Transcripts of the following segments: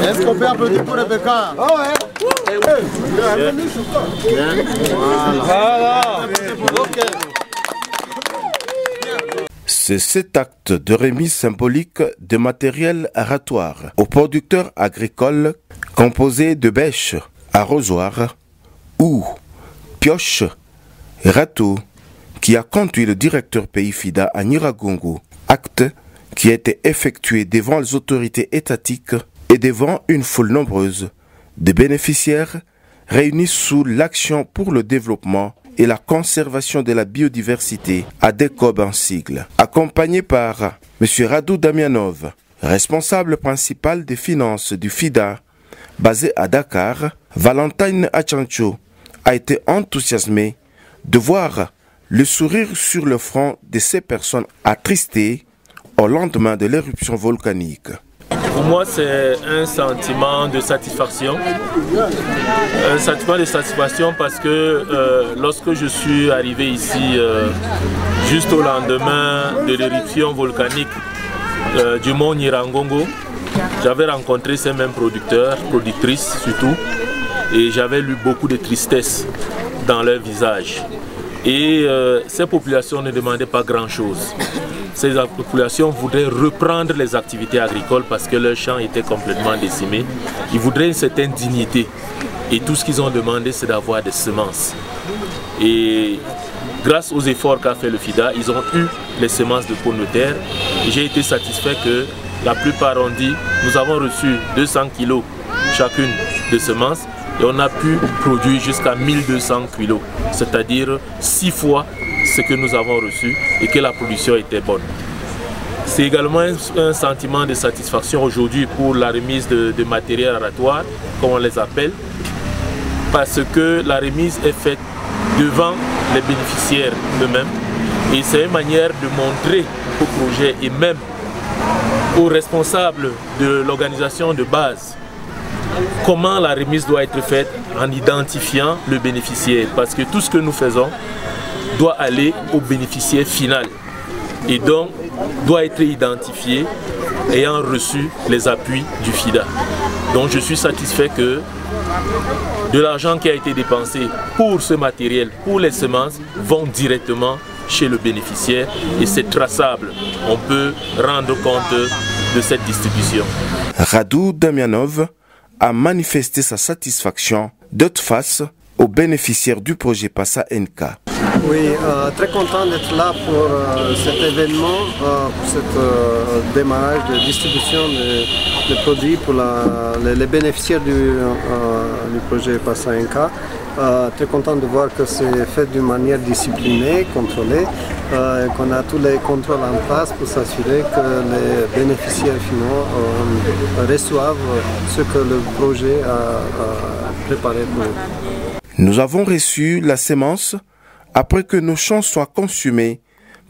Est-ce qu'on peut applaudir pour Rebecca? C'est cet acte de remise symbolique de matériel aratoire aux producteurs agricoles composé de bêches, arrosoirs, houes, pioches, râteaux qui a conduit le directeur pays FIDA à Nyiragongo. Acte qui a été effectué devant les autorités étatiques et devant une foule nombreuse de bénéficiaires réunis sous l'Action pour le développement et la conservation de la biodiversité à DECOB en sigle, accompagné par M. Radou Damianov, responsable principal des finances du FIDA, basé à Dakar. Valentine Achancho a été enthousiasmé de voir le sourire sur le front de ces personnes attristées au lendemain de l'éruption volcanique. Pour moi, c'est un sentiment de satisfaction. Un sentiment de satisfaction parce que lorsque je suis arrivé ici, juste au lendemain de l'éruption volcanique du mont Nyiragongo, j'avais rencontré ces mêmes producteurs, productrices surtout, et j'avais lu beaucoup de tristesse dans leur visage. Et ces populations ne demandaient pas grand-chose. Ces populations voudraient reprendre les activités agricoles parce que leurs champs étaient complètement décimés. Ils voudraient une certaine dignité. Et tout ce qu'ils ont demandé, c'est d'avoir des semences. Et grâce aux efforts qu'a fait le FIDA, ils ont eu les semences de pommes de terre. Et j'ai été satisfait que la plupart ont dit, nous avons reçu 200 kilos chacune de semences. Et on a pu produire jusqu'à 1200 kilos, c'est-à-dire 6 fois ce que nous avons reçu et que la production était bonne. C'est également un sentiment de satisfaction aujourd'hui pour la remise de matériel aratoire, comme on les appelle, parce que la remise est faite devant les bénéficiaires eux-mêmes et c'est une manière de montrer au projet et même aux responsables de l'organisation de base comment la remise doit être faite en identifiant le bénéficiaire. Parce que tout ce que nous faisons doit aller au bénéficiaire final. Et donc, doit être identifié ayant reçu les appuis du FIDA. Donc, je suis satisfait que de l'argent qui a été dépensé pour ce matériel, pour les semences, vont directement chez le bénéficiaire et c'est traçable. On peut rendre compte de cette distribution. Radou Damianov a manifesté sa satisfaction d'être face aux bénéficiaires du projet PASA NK. Oui, très content d'être là pour cet événement, pour ce démarrage de distribution de produits pour les bénéficiaires du projet PASA NK. Très content de voir que c'est fait d'une manière disciplinée, contrôlée, qu'on a tous les contrôles en place pour s'assurer que les bénéficiaires finaux reçoivent ce que le projet a préparé pour eux. Nous avons reçu la sémence après que nos champs soient consumés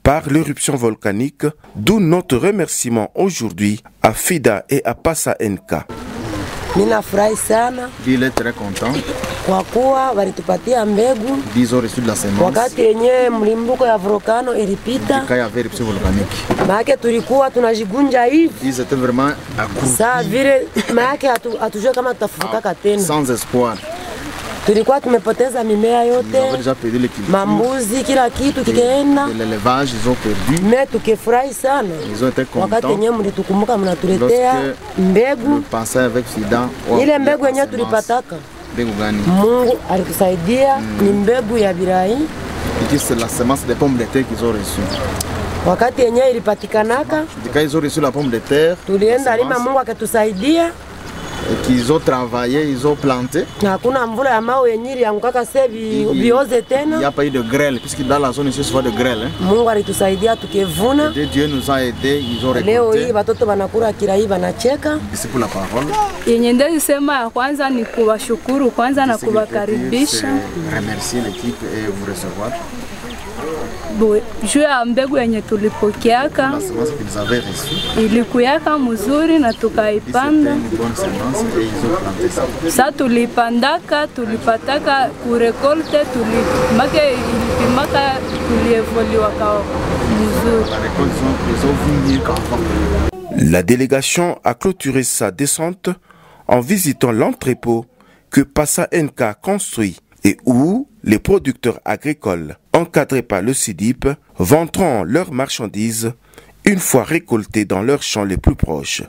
par l'éruption volcanique, d'où notre remerciement aujourd'hui à FIDA et à PASA NK. Ninafurahi sana. Il est très content. Kwa kuwa walitupatia mbegu. Ils ont reçu de la semence. Wakati yenyewe mlimbuko ya volcano ilipita. Quand il y avait l'éruption volcanique. Maana tulikuwa tunajigunja hivi. Ils étaient vraiment accroupis. Saa vile maana hatujua kama tutafufuka tena. Sans espoir. Tulikuwa tumepoteza mimea yote. Mambuzi kila kitu kikaenda. L'élevage ils ont perdu. Mais tukifurahi sana. Ils ont été contents. Wakati yenyewe mlitukumbuka mnatuletea mbegu. Pensez avec FIDA. Ile mbegu yenyewe tulipataka. Mbegu gani? Mungu alitusaidia ni mbegu ya birai. C'est la semence des pommes de terre qu'ils ont reçue. Wakati yenyewe ilipatikanaka. Quand ils ont reçu la pomme de terre. Tulienda lima Mungu akatusaidia. Qu'ils ont travaillé, ils ont planté. Hakuna mvula ya mawe yenyewe yangukaka sevi bioze tena. Il n'y a pas eu de grêle puisque dans la zone ici se voit de grêle. Mungu alitusaidia tukevuna. Dieu nous a aidés, ils ont récolté. Leo hii watoto wanakula kirai wanacheka. C'est pour la parole. Yenye ndio sema ya kwanza ni kuwashukuru kwanza na kuwakaribisha. Remercier l'équipe et vous recevoir. Juu ya mbegu yenye tulipokeaka la semence qu'ils avaient reçue. Ilikuyaka mzuri na tukaipanda et ils ont planté ça. Sa tulipandaka, tulipataka kurekolte, tulimake ilipimaka, tulievoliwaka mzuri. La récolte, ils ont vu mieux qu'avant. La délégation a clôturé sa descente en visitant l'entrepôt que Passa Nka construit et où les producteurs agricoles, encadrés par le CIDIP, vendront leurs marchandises une fois récoltées dans leurs champs les plus proches.